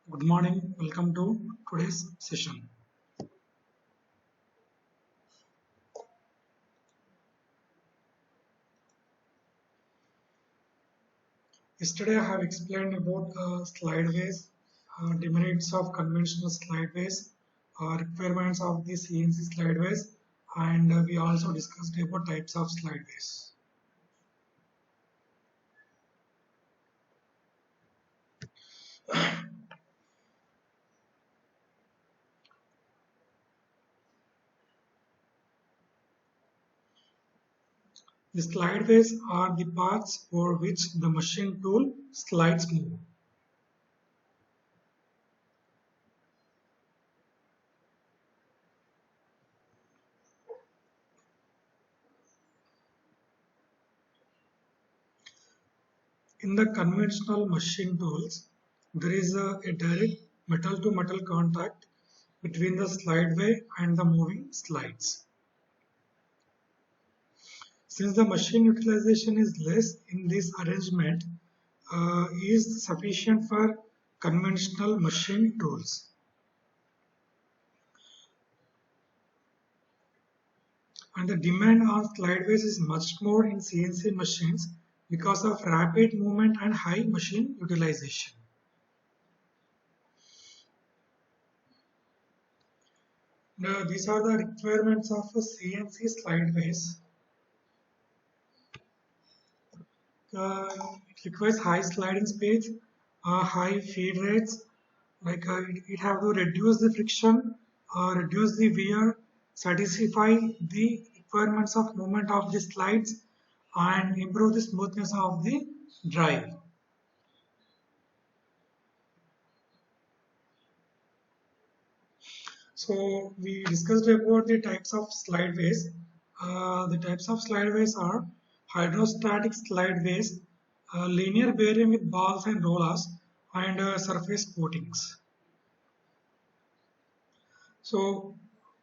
Good morning, welcome to today's session. Yesterday I have explained about slideways, demerits of conventional slideways, requirements of the CNC slideways, and we also discussed about types of slideways. The slideways are the paths over which the machine tool slides move. In the conventional machine tools, there is a direct metal-to-metal contact between the slideway and the moving slides. Since the machine utilization is less in this arrangement, is sufficient for conventional machine tools. And the demand on slideways is much more in CNC machines because of rapid movement and high machine utilization. Now, these are the requirements of a CNC slideways. It requires high sliding speeds, high feed rates, it have to reduce the friction, reduce the wear, satisfy the requirements of movement of the slides, and improve the smoothness of the drive. So we discussed about the types of slideways. The types of slideways are hydrostatic slideways, linear bearing with balls and rollers, and surface coatings. So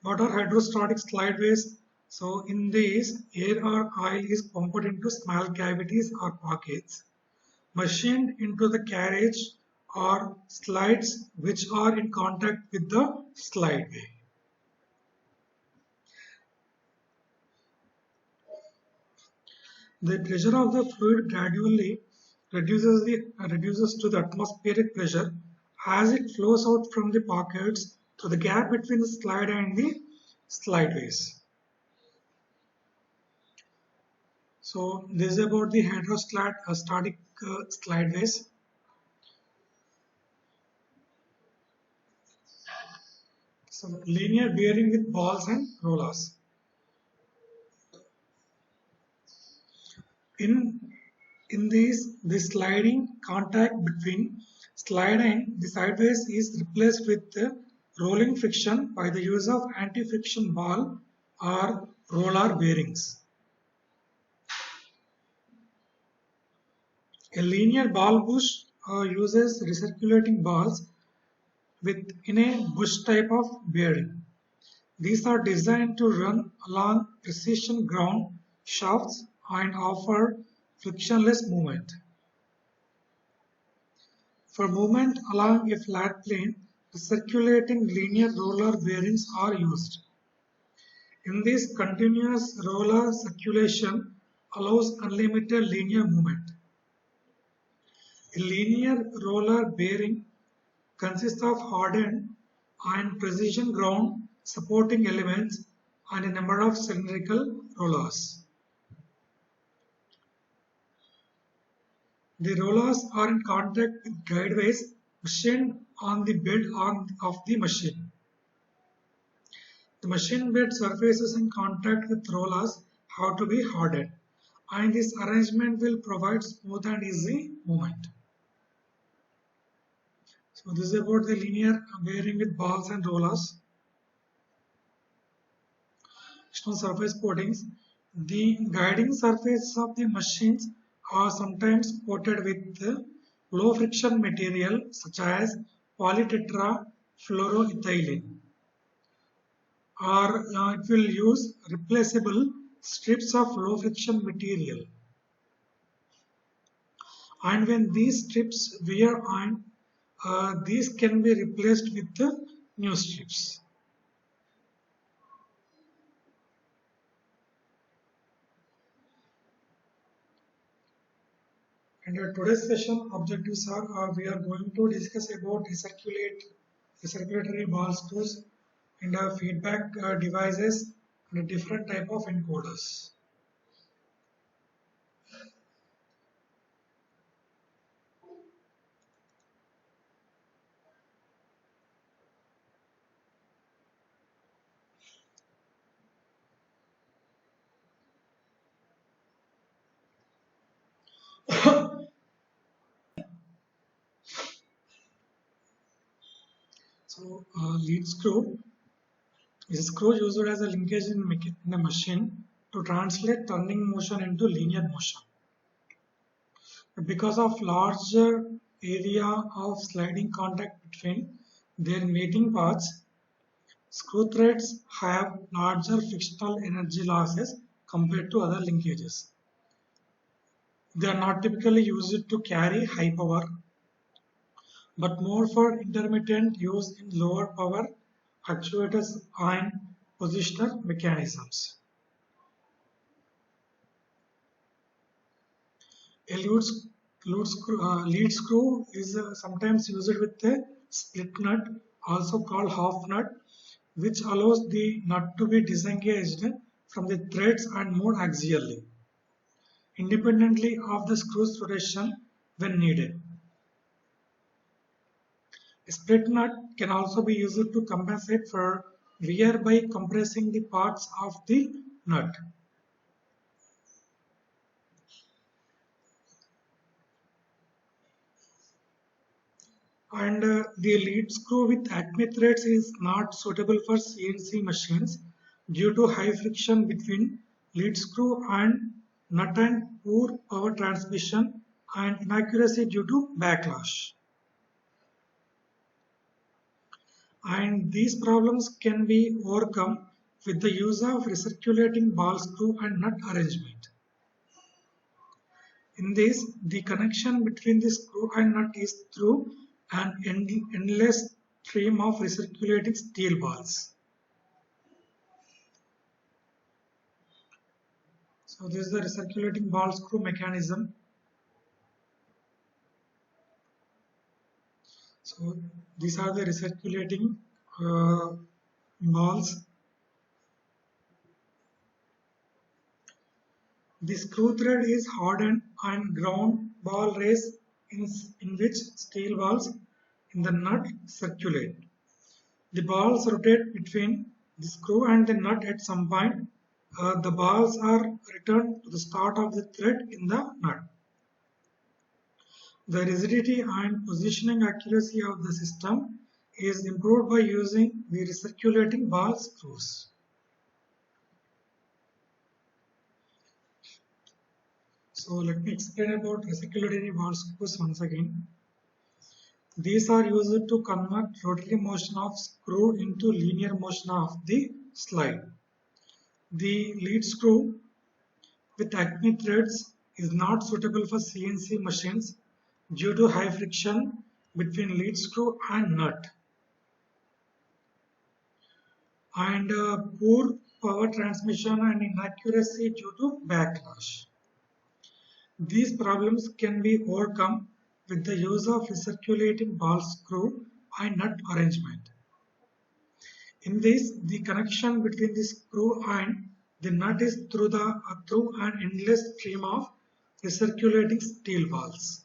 what are hydrostatic slideways? So in these, air or oil is pumped into small cavities or pockets, machined into the carriage or slides which are in contact with the slideway. The pressure of the fluid gradually reduces to the atmospheric pressure as it flows out from the pockets to the gap between the slide and the slideways. So this is about the hydrostatic slideways. So linear bearing with balls and rollers. In these, the sliding contact between slide and the sideways is replaced with the rolling friction by the use of anti-friction ball or roller bearings. A linear ball bush uses recirculating balls within a bush type of bearing. These are designed to run along precision ground shafts and offer frictionless movement. For movement along a flat plane, the circulating linear roller bearings are used. In this, continuous roller circulation allows unlimited linear movement. A linear roller bearing consists of hardened and precision ground supporting elements and a number of cylindrical rollers. The rollers are in contact with guideways machined on the bed of the machine. The machine bed surfaces in contact with rollers have to be hardened, and this arrangement will provide smooth and easy movement. So this is about the linear bearing with balls and rollers. External surface coatings. The guiding surface of the machines are sometimes coated with low friction material such as polytetrafluoroethylene, or it will use replaceable strips of low friction material. And when these strips wear these can be replaced with the new strips. And today's session objectives are we are going to discuss about recirculatory ball screws and feedback devices and different type of encoders. So lead screw is a screw used as a linkage in a machine to translate turning motion into linear motion. Because of larger area of sliding contact between their meeting parts, screw threads have larger frictional energy losses compared to other linkages. They are not typically used to carry high power, but more for intermittent use in lower power actuators and positioner mechanisms. A lead screw is sometimes used with a split nut, also called half nut, which allows the nut to be disengaged from the threads and moved axially, independently of the screw's rotation when needed. A split nut can also be used to compensate for wear by compressing the parts of the nut. And the lead screw with acme threads is not suitable for CNC machines due to high friction between lead screw and nut and poor power transmission and inaccuracy due to backlash. And these problems can be overcome with the use of recirculating ball screw and nut arrangement. In this, the connection between the screw and nut is through an endless stream of recirculating steel balls. So this is the recirculating ball screw mechanism. So these are the recirculating balls. The screw thread is hardened and ground ball race in which steel balls in the nut circulate. The balls rotate between the screw and the nut at some point. The balls are returned to the start of the thread in the nut. The rigidity and positioning accuracy of the system is improved by using the recirculating ball screws. So let me explain about recirculating ball screws once again. These are used to convert rotary motion of screw into linear motion of the slide. The lead screw with acme threads is not suitable for CNC machines due to high friction between lead screw and nut and poor power transmission and inaccuracy due to backlash. These problems can be overcome with the use of recirculating ball screw and nut arrangement. In this, the connection between the screw and the nut is through an endless stream of recirculating steel balls.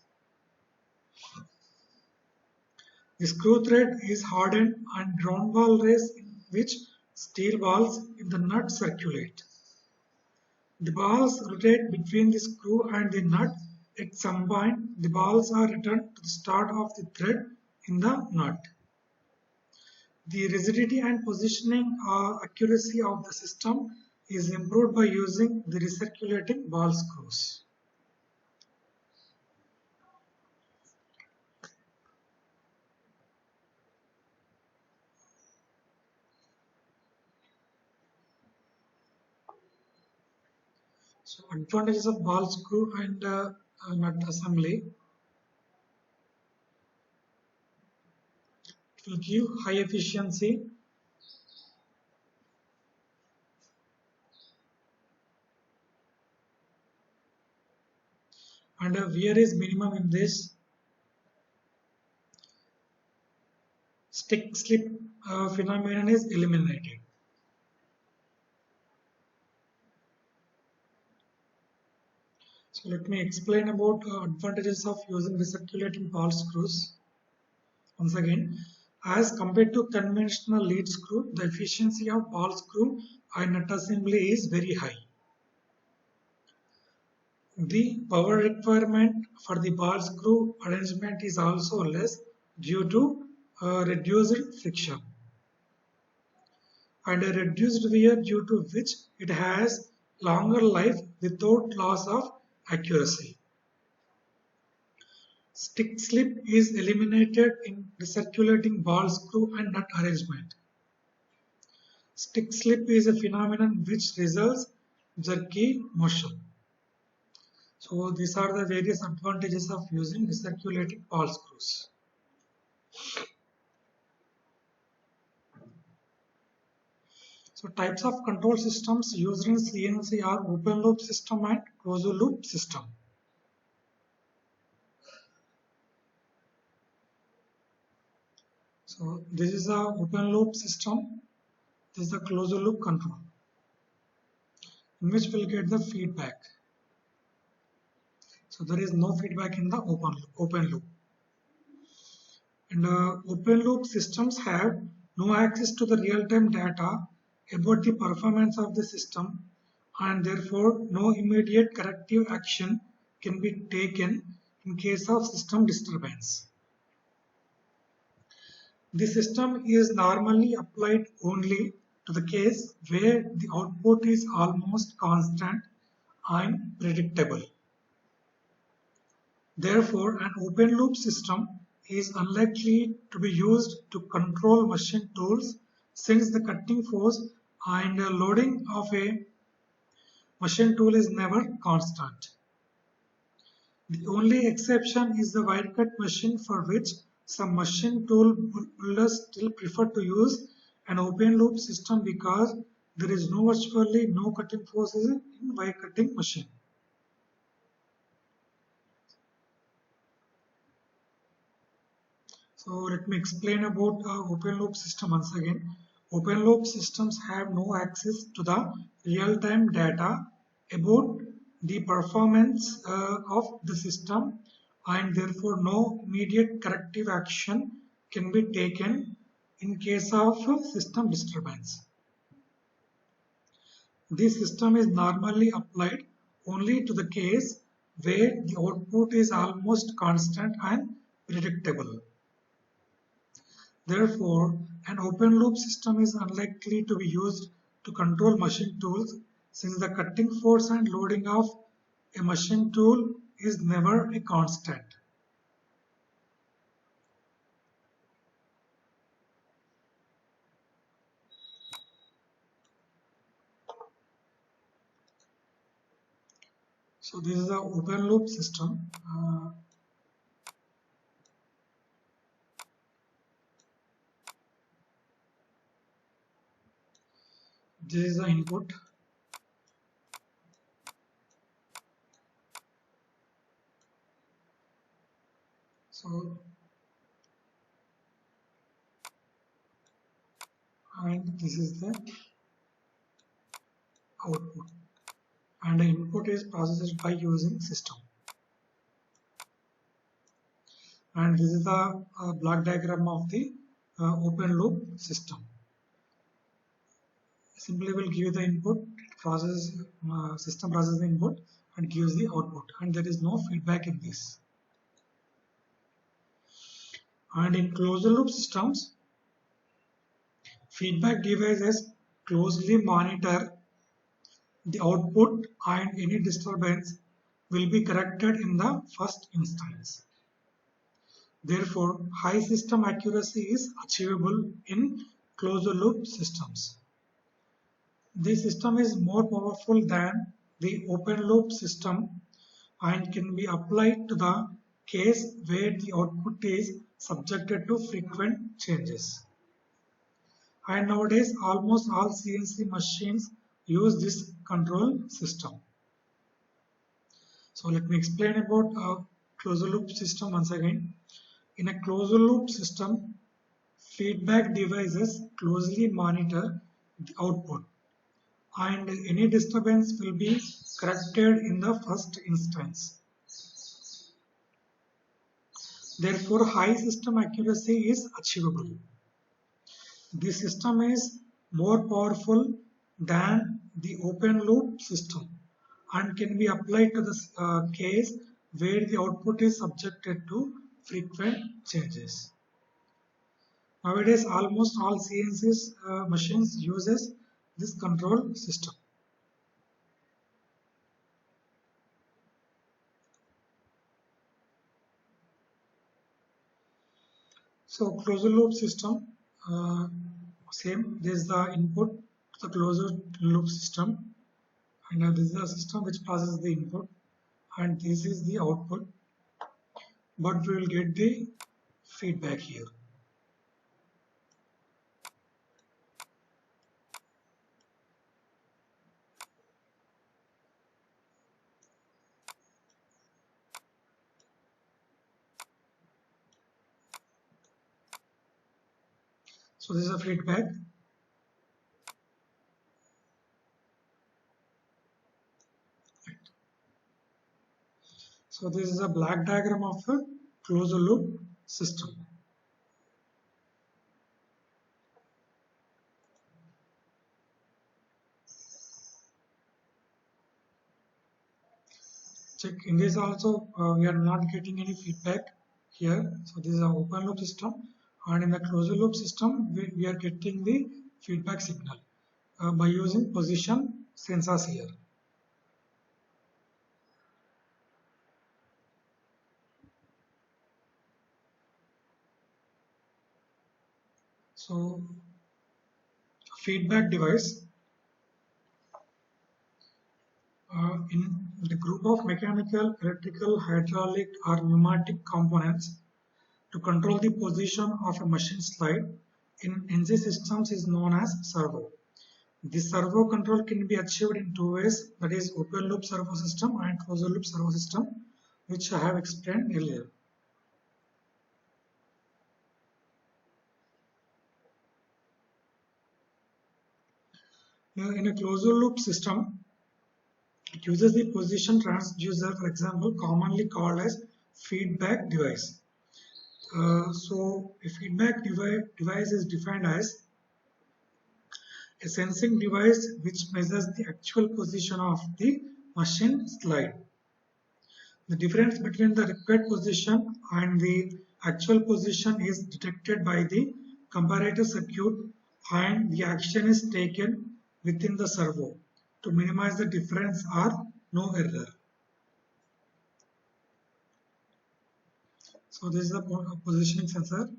The screw thread is hardened and ground ball race in which steel balls in the nut circulate. The balls rotate between the screw and the nut. At some point, the balls are returned to the start of the thread in the nut. The rigidity and positioning accuracy of the system is improved by using the recirculating ball screws. So advantages of ball screw and nut assembly. It will give high efficiency and wear is minimum in this. Stick slip phenomenon is eliminated. So let me explain about advantages of using recirculating ball screws. Once again, as compared to conventional lead screw, the efficiency of ball screw and nut assembly is very high. The power requirement for the ball screw arrangement is also less due to reduced friction and a reduced wear, due to which it has longer life without loss of accuracy. Stick slip is eliminated in recirculating ball screw and nut arrangement. Stick slip is a phenomenon which results jerky motion. So these are the various advantages of using recirculating ball screws. So types of control systems used in CNC are open loop system and closed loop system. So this is a open loop system. This is the closed loop control, in which we'll get the feedback. So there is no feedback in the open loop. And open loop systems have no access to the real-time data about the performance of the system, and therefore no immediate corrective action can be taken in case of system disturbance. The system is normally applied only to the case where the output is almost constant and predictable. Therefore, an open loop system is unlikely to be used to control machine tools, since the cutting force and loading of a machine tool is never constant. The only exception is the wire cut machine, for which some machine tool builders still prefer to use an open loop system because there is virtually no cutting forces in wire cutting machine. So let me explain about open loop system once again. Open loop systems have no access to the real-time data about the performance of the system, and therefore no immediate corrective action can be taken in case of system disturbance. This system is normally applied only to the case where the output is almost constant and predictable. Therefore, an open loop system is unlikely to be used to control machine tools, since the cutting force and loading of a machine tool is never a constant. So this is an open loop system. This is the input. So, and this is the output, and the input is processed by using system. And this is the block diagram of the open loop system. Simply will give the input, system processes the input and gives the output, and there is no feedback in this. And in closed loop systems, feedback devices closely monitor the output, and any disturbance will be corrected in the first instance. Therefore, high system accuracy is achievable in closed loop systems. This system is more powerful than the open loop system and can be applied to the case where the output is subjected to frequent changes. And nowadays, almost all CNC machines use this control system. So let me explain about a closed loop system once again. In a closed loop system, feedback devices closely monitor the output, and any disturbance will be corrected in the first instance. Therefore, high system accuracy is achievable. This system is more powerful than the open loop system and can be applied to the case where the output is subjected to frequent changes. Nowadays, almost all CNC machines uses this control system. So closed loop system, same. This is the input to the closed loop system, and this is the system which processes the input, and this is the output. But we will get the feedback here. So this is a feedback. So this is a black diagram of a closed loop system. Check in this also we are not getting any feedback here. So this is an open loop system, and in the closed loop system we are getting the feedback signal by using position sensors here. So feedback device in the group of mechanical, electrical, hydraulic or pneumatic components to control the position of a machine slide in NC systems is known as servo. This servo control can be achieved in two ways, that is open loop servo system and closed loop servo system, which I have explained earlier. In a closed loop system, it uses the position transducer, for example, commonly called as feedback device. So a feedback device is defined as a sensing device which measures the actual position of the machine slide. The difference between the required position and the actual position is detected by the comparator circuit, and the action is taken within the servo to minimize the difference or no error. So this is a positioning sensor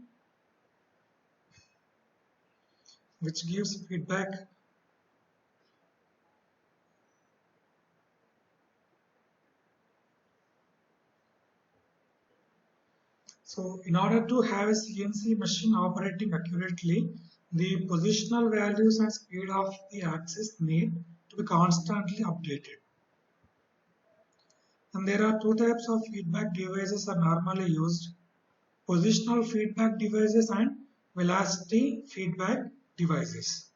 which gives feedback. So in order to have a CNC machine operating accurately, the positional values and speed of the axis need to be constantly updated. And there are two types of feedback devices are normally used: positional feedback devices and velocity feedback devices.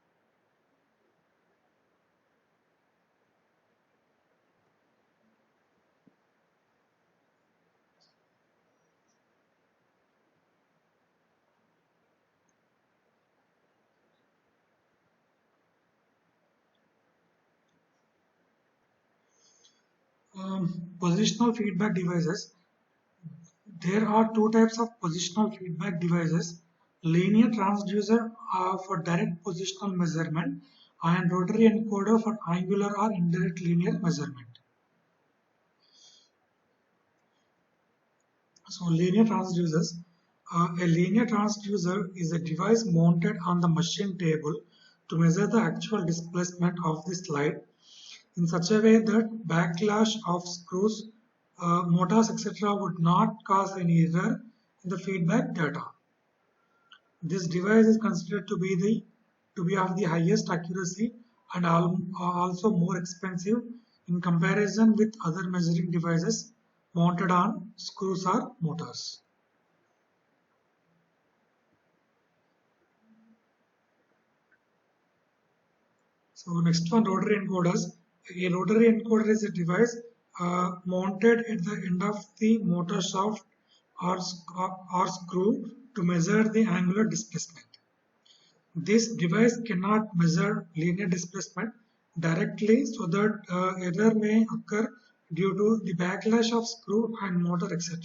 Positional feedback devices. There are two types of positional feedback devices: linear transducer for direct positional measurement and rotary encoder for angular or indirect linear measurement. So linear transducers. A linear transducer is a device mounted on the machine table to measure the actual displacement of the slide in such a way that backlash of screws, motors, etc. would not cause any error in the feedback data. This device is considered to be of the highest accuracy and also more expensive in comparison with other measuring devices mounted on screws or motors. So next one, rotary encoders. A rotary encoder is a device mounted at the end of the motor shaft or screw to measure the angular displacement. This device cannot measure linear displacement directly, so that error may occur due to the backlash of screw and motor, etc.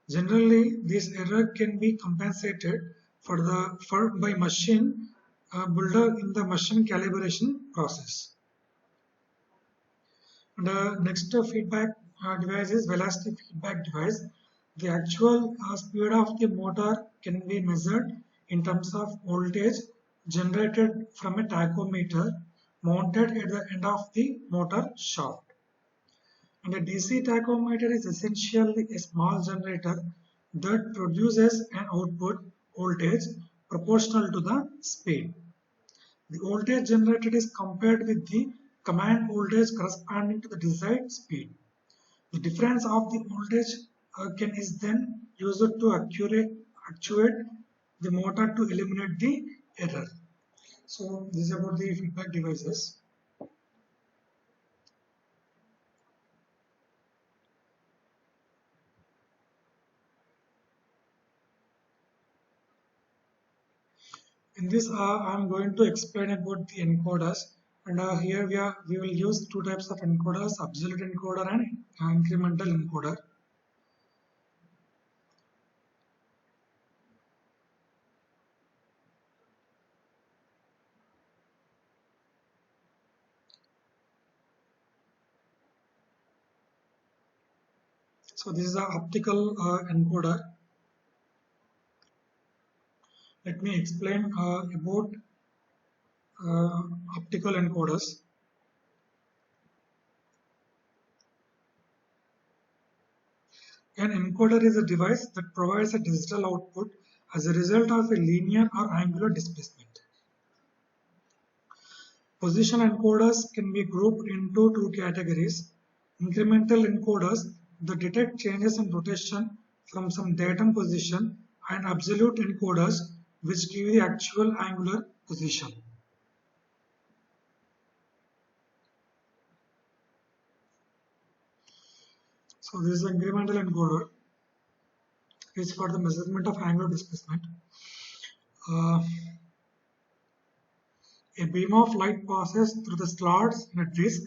Generally, this error can be compensated by machine builder in the machine calibration process. The next feedback device is velocity feedback device. The actual speed of the motor can be measured in terms of voltage generated from a tachometer mounted at the end of the motor shaft. And a DC tachometer is essentially a small generator that produces an output voltage proportional to the speed. The voltage generated is compared with the command voltage corresponding to the desired speed. The difference of the voltage is then used to actuate the motor to eliminate the error. So this is about the feedback devices. In this, I am going to explain about the encoders, and here we will use two types of encoders: absolute encoder and incremental encoder. So this is the optical encoder. Let me explain about optical encoders. An encoder is a device that provides a digital output as a result of a linear or angular displacement. Position encoders can be grouped into two categories: incremental encoders that detect changes in rotation from some datum position, and absolute encoders which give the actual angular position. So this is an incremental encoder. It's for the measurement of angular displacement. A beam of light passes through the slots in a disk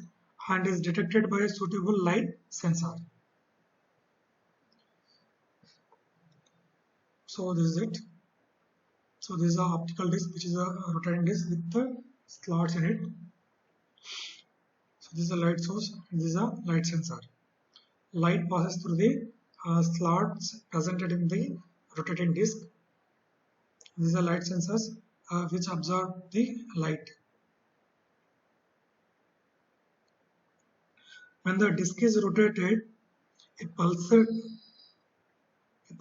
and is detected by a suitable light sensor. So this is it. So this is an optical disc, which is a rotating disc with the slots in it. So this is a light source, and this is a light sensor. Light passes through the slots presented in the rotating disc. These are light sensors which absorb the light. When the disc is rotated, a pulsed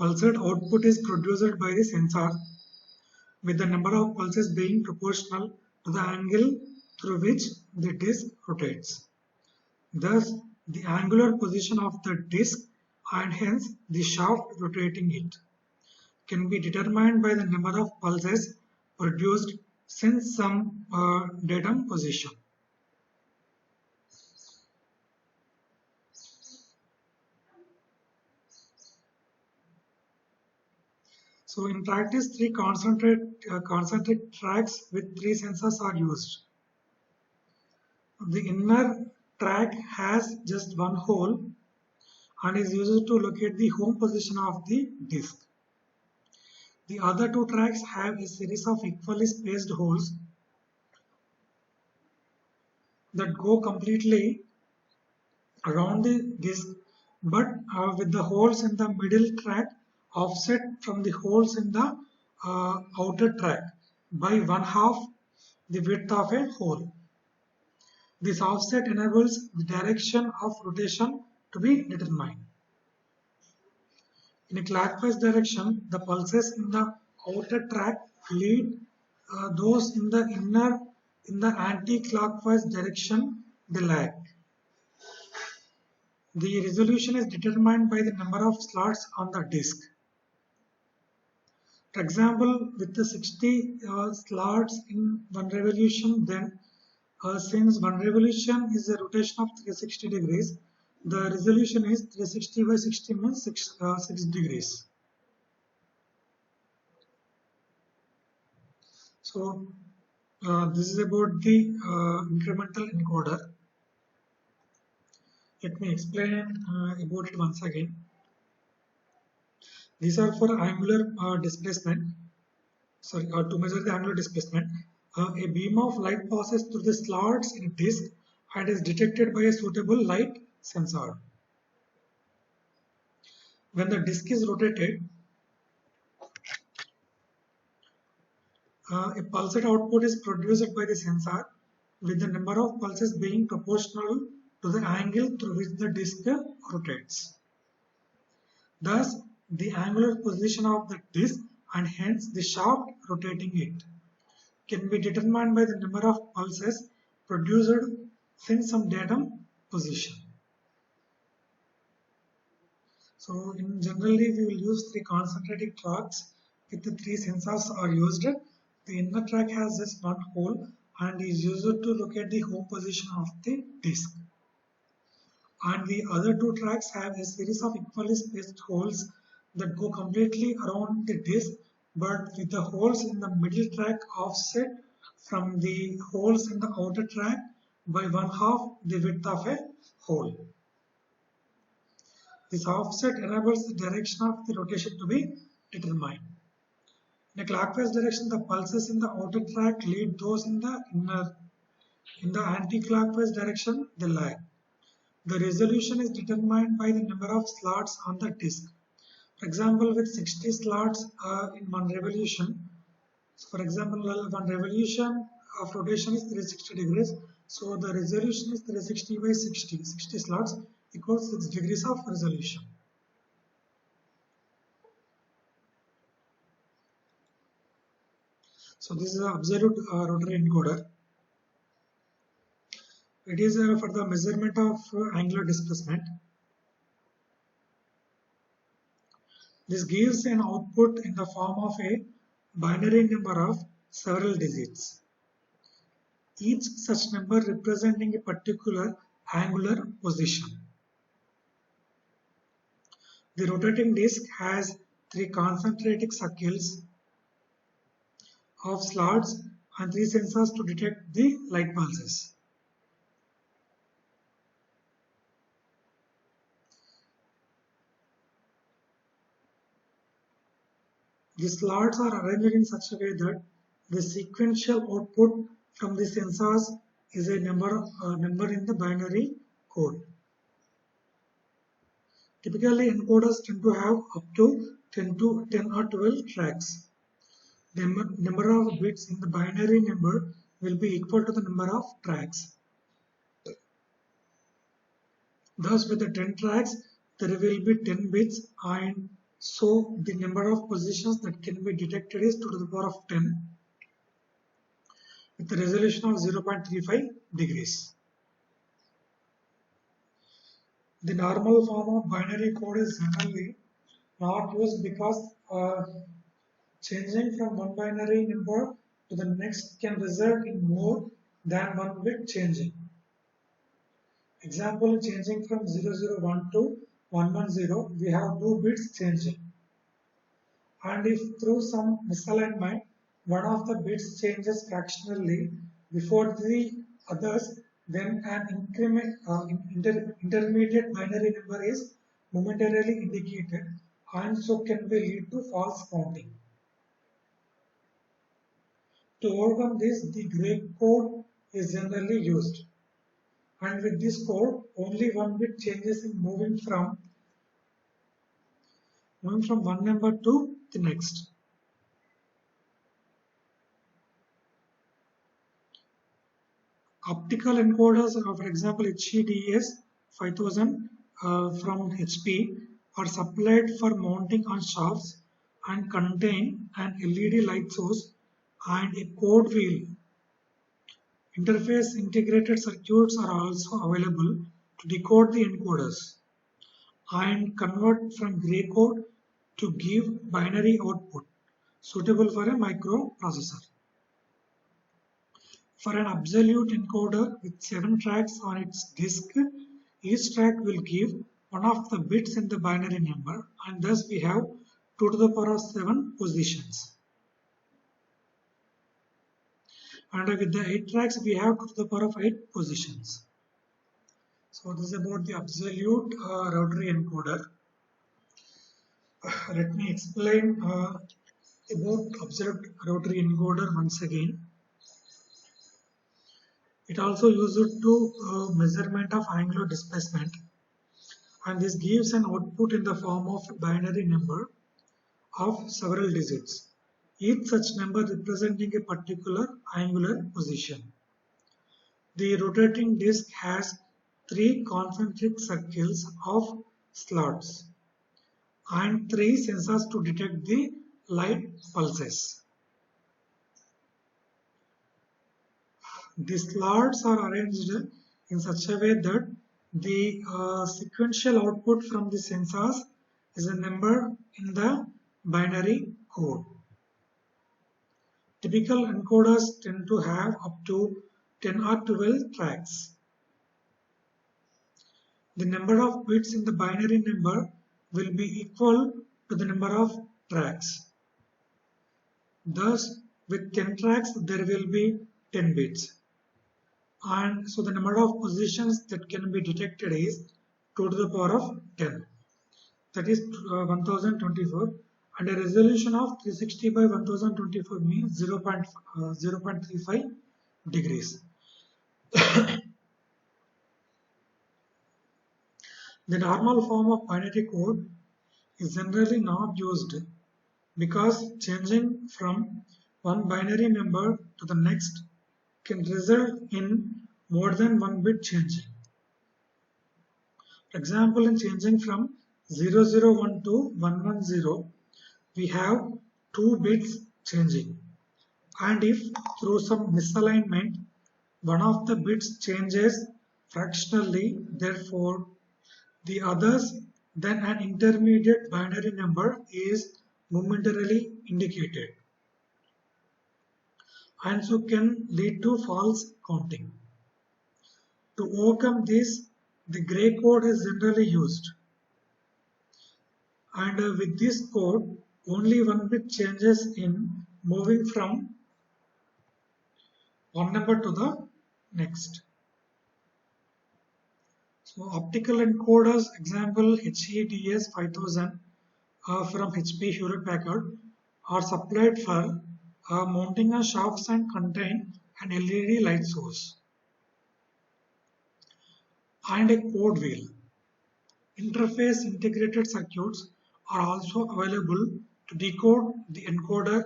output is produced by the sensor, with the number of pulses being proportional to the angle through which the disc rotates. Thus, the angular position of the disc, and hence the shaft rotating it, can be determined by the number of pulses produced since some datum position. So in practice, three concentric tracks with three sensors are used. The inner track has just one hole and is used to locate the home position of the disc. The other two tracks have a series of equally spaced holes that go completely around the disc, but with the holes in the middle track offset from the holes in the outer track by 1/2 the width of a hole. This offset enables the direction of rotation to be determined. In a clockwise direction, the pulses in the outer track lead those in the inner in the anti-clockwise direction they lag. The resolution is determined by the number of slots on the disk. For example, with the 60 slots in one revolution, then since one revolution is a rotation of 360 degrees, the resolution is 360 by 60 means 6 degrees. So this is about the incremental encoder. Let me explain about it once again. These are for angular displacement. Sorry, to measure the angular displacement. A beam of light passes through the slots in a disk and is detected by a suitable light sensor. When the disk is rotated, a pulsed output is produced by the sensor with the number of pulses being proportional to the angle through which the disk rotates. Thus, the angular position of the disk and hence the shaft rotating it can be determined by the number of pulses produced since some datum position. So in generally we will use three concentrating tracks with the three sensors are used. The inner track has just one hole and is used to locate the home position of the disk. And the other two tracks have a series of equally spaced holes that go completely around the disk, but with the holes in the middle track offset from the holes in the outer track by 1/2 the width of a hole. This offset enables the direction of the rotation to be determined. In a clockwise direction, the pulses in the outer track lead those in the inner. In the anti-clockwise direction, they lag. The resolution is determined by the number of slots on the disk. For example, with 60 slots in one revolution, so for example, one revolution of rotation is 360 degrees. So the resolution is 360 by 60. 60 slots equals 6 degrees of resolution. So this is an absolute rotary encoder. It is for the measurement of angular displacement. This gives an output in the form of a binary number of several digits, each such number representing a particular angular position. The rotating disk has three concentric circles of slots and three sensors to detect the light pulses. The slots are arranged in such a way that the sequential output from the sensors is a number in the binary code. Typically, encoders tend to have up to 10 or 12 tracks. The number of bits in the binary number will be equal to the number of tracks. Thus, with the 10 tracks, there will be 10 bits, and so the number of positions that can be detected is 2 to the power of 10 with a resolution of 0.35 degrees. The normal form of binary code is generally not used because changing from one binary number to the next can result in more than one bit changing. Example, changing from 001 to 110, we have 2 bits changing. And if through some misalignment, one of the bits changes fractionally before the others, then an intermediate binary number is momentarily indicated and so can be lead to false counting. To overcome this, the gray code is generally used. And with this code, only one bit changes in moving from one number to the next. Optical encoders, for example, HEDS 5000 from HP, are supplied for mounting on shafts and contain an LED light source and a code wheel. Interface integrated circuits are also available to decode the encoders and convert from gray code to give binary output suitable for a microprocessor. For an absolute encoder with 7 tracks on its disk, each track will give one of the bits in the binary number, and thus we have 2 to the power of 7 positions. And with the 8 tracks we have 2 to the power of 8 positions. So this is about the absolute rotary encoder. Let me explain about absolute rotary encoder once again. It also used to measurement of angular displacement, and this gives an output in the form of binary number of several digits, each such number representing a particular angular position. The rotating disk has 3 concentric circles of slots and 3 sensors to detect the light pulses. The slots are arranged in such a way that the sequential output from the sensors is a number in the binary code. Typical encoders tend to have up to 10 or 12 tracks. The number of bits in the binary number will be equal to the number of tracks. Thus, with 10 tracks, there will be 10 bits. And so the number of positions that can be detected is 2 to the power of 10. That is 1024. And a resolution of 360 by 1024 means 0.35 degrees. The normal form of binary code is generally not used because changing from one binary number to the next can result in more than one bit changing. For example, in changing from 001 to 110, we have 2 bits changing. And if through some misalignment, one of the bits changes fractionally, therefore the others, then an intermediate binary number is momentarily indicated, and so can lead to false counting. To overcome this, the gray code is generally used, and with this code only one bit changes in moving from one number to the next. So optical encoders, example HEDS 5000 from HP Hewlett Packard, are supplied for mounting on shafts and contain an LED light source and a code wheel. Interface integrated circuits are also available to decode the encoder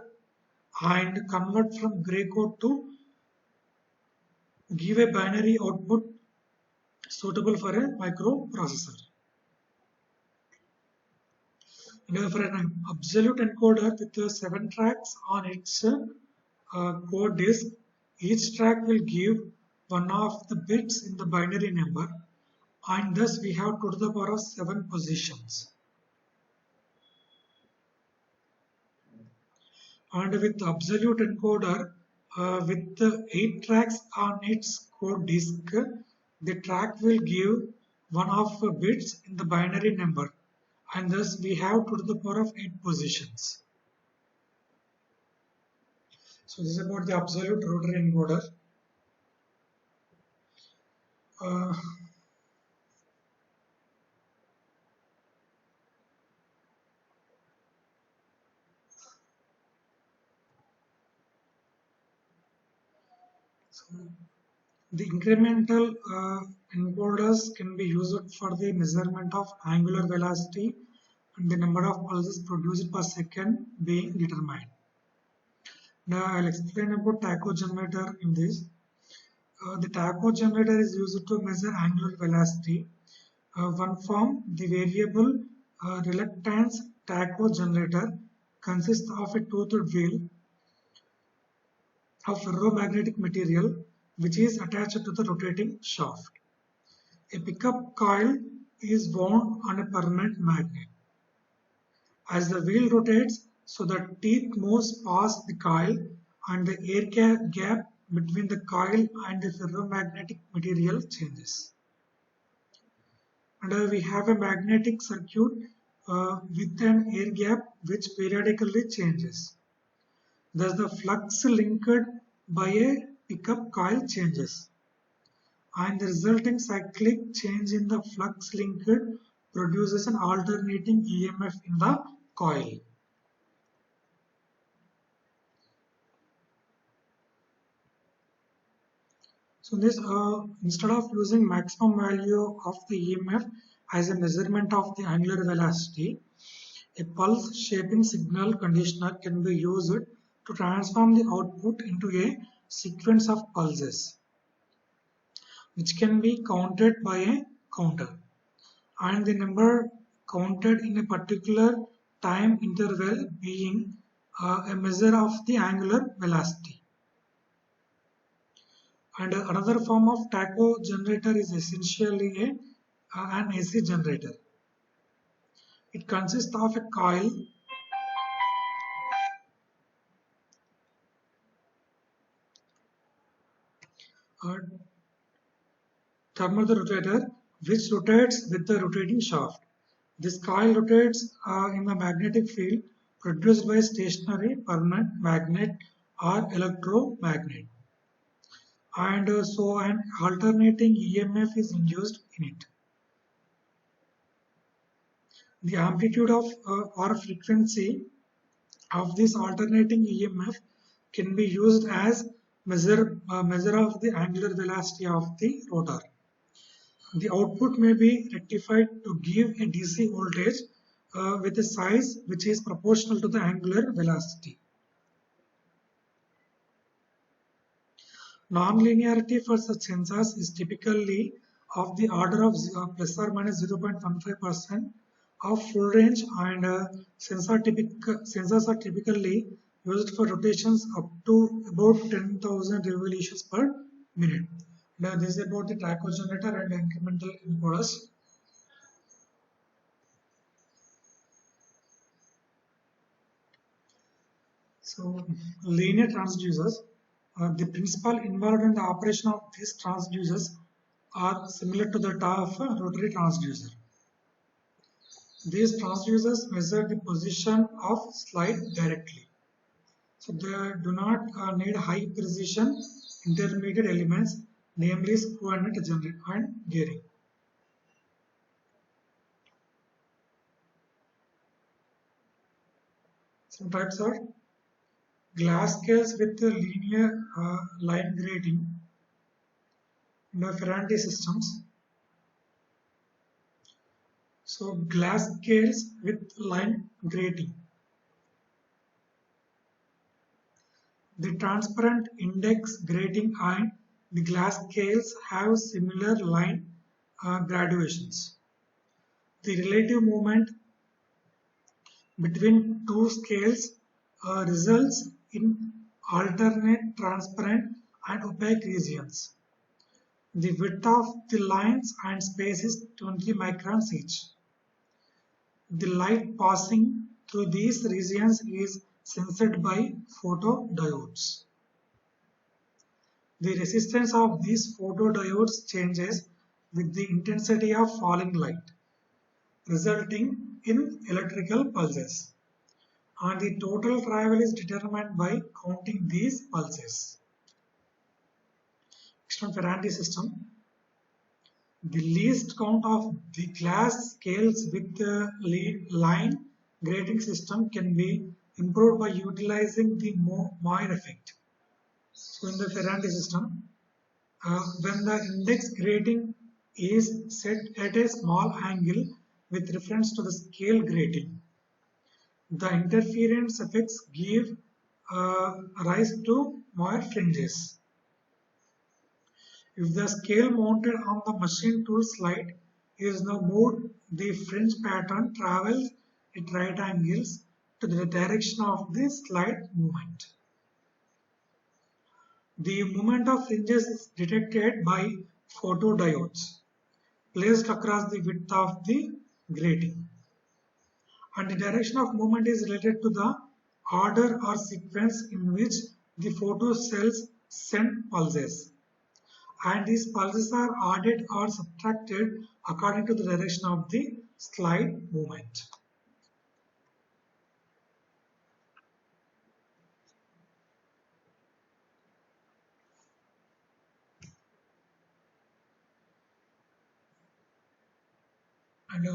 and convert from gray code to give a binary output suitable for a microprocessor. Now for an absolute encoder with 7 tracks on its code disk, each track will give one of the bits in the binary number, and thus we have 2 to the power of 7 positions. And with the absolute encoder with 8 tracks on its code disk, the track will give one of the bits in the binary number, and thus we have 2 to the power of 8 positions. So this is about the absolute rotary encoder. So the incremental encoders can be used for the measurement of angular velocity and the number of pulses produced per second being determined. Now I'll explain about tacho generator in this. The tacho generator is used to measure angular velocity. One form, the variable A reluctance tacho generator consists of a toothed wheel of ferromagnetic material which is attached to the rotating shaft. A pickup coil is wound on a permanent magnet. As the wheel rotates, so the teeth moves past the coil and the air gap between the coil and the ferromagnetic material changes. And we have a magnetic circuit with an air gap which periodically changes. Thus the flux linked by a pickup coil changes, and the resulting cyclic change in the flux linked produces an alternating EMF in the coil. So this instead of using maximum value of the EMF as a measurement of the angular velocity, a pulse shaping signal conditioner can be used to transform the output into a sequence of pulses, which can be counted by a counter, and the number counted in a particular time interval being a measure of the angular velocity. And another form of tacho generator is essentially an AC generator. It consists of a coil uh, thermal rotator which rotates with the rotating shaft. This coil rotates in the magnetic field produced by stationary permanent magnet or electromagnet, and so an alternating EMF is induced in it. The amplitude of or frequency of this alternating EMF can be used as measure of the angular velocity of the rotor. The output may be rectified to give a DC voltage with a size which is proportional to the angular velocity. Nonlinearity for such sensors is typically of the order of plus or minus 0.15% of full range, and sensors are typically used for rotations up to about 10,000 revolutions per minute. Now this is about the tacho generator and incremental encoders. So linear transducers, the principle involved in the operation of these transducers are similar to that of a rotary transducer. These transducers measure the position of slide directly. So they do not need high precision intermediate elements, namely screw and nut and gearing. Some types are glass scales with linear line grating, Ferranti systems. So glass scales with line grating. The transparent index grating and the glass scales have similar line graduations. The relative movement between two scales results in alternate transparent and opaque regions. The width of the lines and space is 20 microns each. The light passing through these regions is sensed by photodiodes. The resistance of these photodiodes changes with the intensity of falling light, resulting in electrical pulses, and the total travel is determined by counting these pulses. Next one, Ferranti system. The least count of the glass scales with the line grating system can be improved by utilizing the Moir effect. So in the Ferranti system, when the index grating is set at a small angle with reference to the scale grating, the interference effects give rise to Moir fringes. If the scale mounted on the machine tool slide is now moved the fringe pattern travels at right angles to the direction of the slide movement. The movement of fringes is detected by photodiodes placed across the width of the grating, and the direction of movement is related to the order or sequence in which the photocells send pulses, and these pulses are added or subtracted according to the direction of the slide movement. And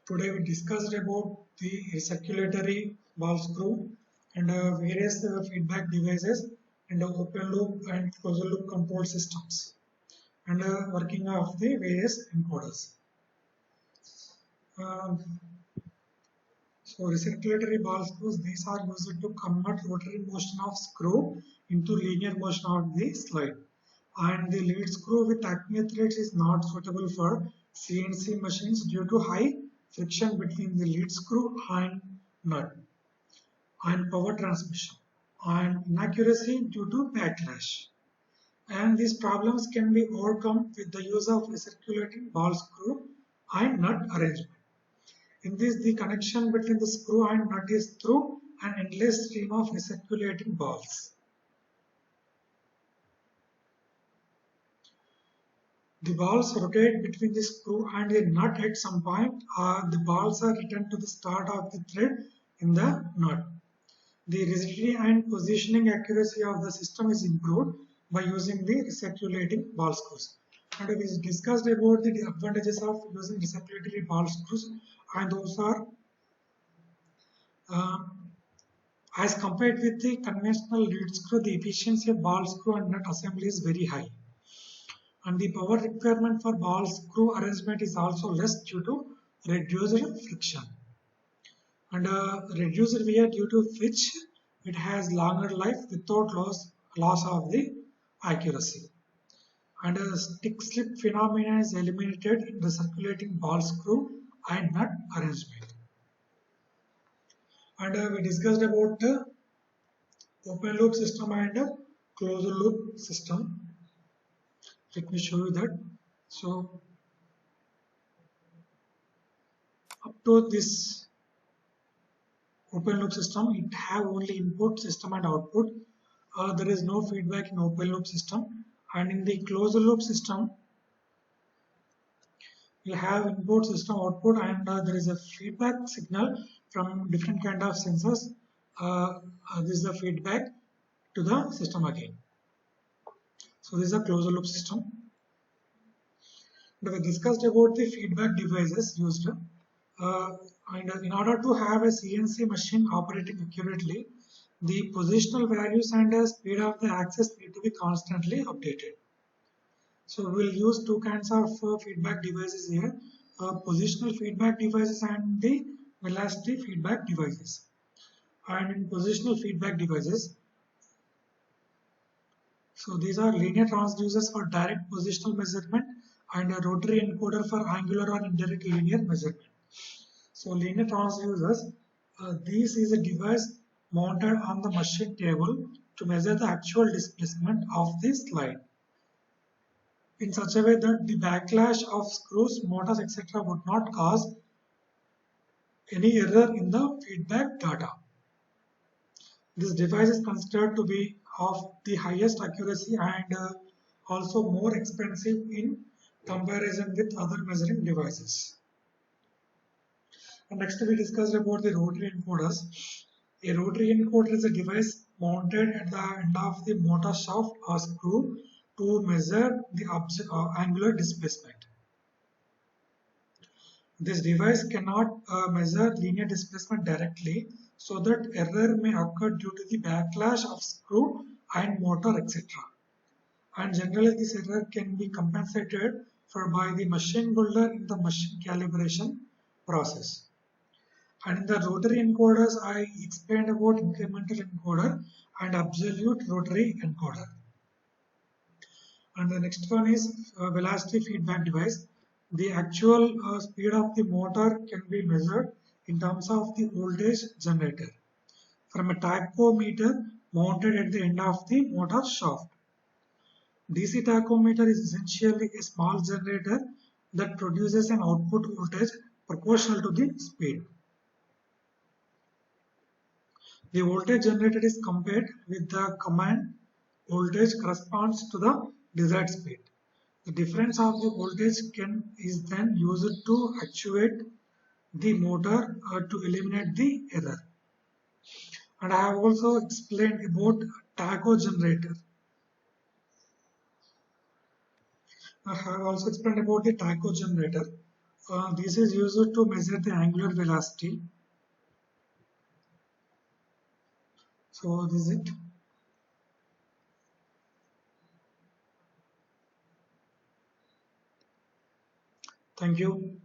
today we discussed about the circulatory ball screw and various feedback devices and open loop and closed loop control systems and working of the various encoders. So recirculatory ball screws, these are used to convert rotary motion of screw into linear motion of the slide. And the lead screw with Acme threads is not suitable for CNC machines due to high friction between the lead screw and nut and power transmission and inaccuracy due to backlash. And these problems can be overcome with the use of recirculating ball screw and nut arrangement. In this, the connection between the screw and nut is through an endless stream of recirculating balls. The balls rotate between the screw and the nut at some point. The balls are returned to the start of the thread in the nut. The rigidity and positioning accuracy of the system is improved by using the recirculating ball screws. And we discussed about the advantages of using recirculatory ball screws, and those are uh, as compared with the conventional lead screw, the efficiency of ball screw and nut assembly is very high. And the power requirement for ball screw arrangement is also less due to reduced friction. And reduced wear due to which it has longer life without loss of the accuracy. And a stick slip phenomenon is eliminated in the circulating ball screw and nut arrangement. And we discussed about the open loop system and closed loop system. Let me show you that. So up to this open loop system, it have only input system and output. There is no feedback in open loop system, and in the closed loop system you have input system output, and there is a feedback signal from different kind of sensors. This is the feedback to the system again. So this is a closed loop system. And we discussed about the feedback devices used. And in order to have a CNC machine operating accurately, the positional values and speed of the axis need to be constantly updated. So we'll use two kinds of feedback devices here, positional feedback devices and the velocity feedback devices. And in positional feedback devices, so these are linear transducers for direct positional measurement and a rotary encoder for angular or indirect linear measurement. So linear transducers, this is a device mounted on the machine table to measure the actual displacement of the slide in such a way that the backlash of screws, motors, etc. would not cause any error in the feedback data. This device is considered to be of the highest accuracy and also more expensive in comparison with other measuring devices. And next we discussed about the rotary encoders. A rotary encoder is a device mounted at the end of the motor shaft or screw to measure the angular displacement. This device cannot measure linear displacement directly, so that error may occur due to the backlash of screw and motor, etc. And generally this error can be compensated for by the machine builder in the machine calibration process. And in the rotary encoders, I explained about incremental encoder and absolute rotary encoder. And the next one is velocity feedback device. The actual speed of the motor can be measured in terms of the voltage generator from a tachometer mounted at the end of the motor shaft. DC tachometer is essentially a small generator that produces an output voltage proportional to the speed. The voltage generated is compared with the command voltage corresponds to the desired speed. The difference of the voltage is then used to actuate the motor to eliminate the error. And I have also explained about tacho generator. I have also explained about the tacho generator. This is used to measure the angular velocity. So this is it. Thank you.